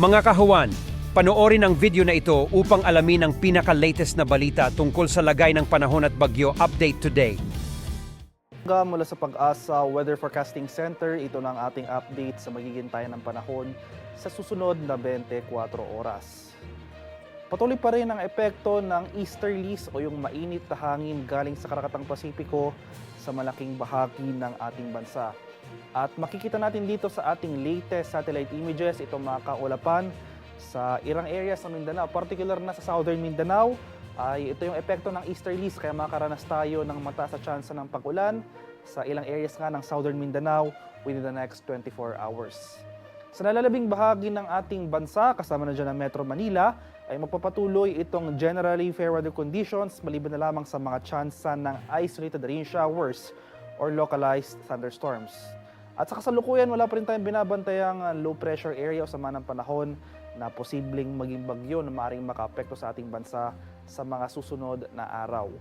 Mga kahuwan, panoorin ang video na ito upang alamin ang pinaka-latest na balita tungkol sa lagay ng panahon at bagyo update today. Mula sa Pag-asa Weather Forecasting Center, ito na ang ating update sa magiging tayo ng panahon sa susunod na 24 oras. Patuloy pa rin ang epekto ng easterlies o yung mainit na hangin galing sa Karakatang Pasipiko sa malaking bahagi ng ating bansa. At makikita natin dito sa ating latest satellite images itong mga kaulapan sa ilang areas ng Mindanao, particular na sa Southern Mindanao. Ay ito yung epekto ng easterlies, kaya makaranas tayo ng mataas na tsansa ng pag-ulan sa ilang areas nga ng Southern Mindanao within the next 24 hours. Sa nalalabing bahagi ng ating bansa, kasama na dyan ang Metro Manila, ay magpapatuloy itong generally fair weather conditions maliban na lamang sa mga tsansa ng isolated rain showers or localized thunderstorms. At sa kasalukuyan, wala pa rin tayong binabantayang low pressure area o sama ng panahon na posibleng maging bagyo na maaaring makaapekto sa ating bansa sa mga susunod na araw.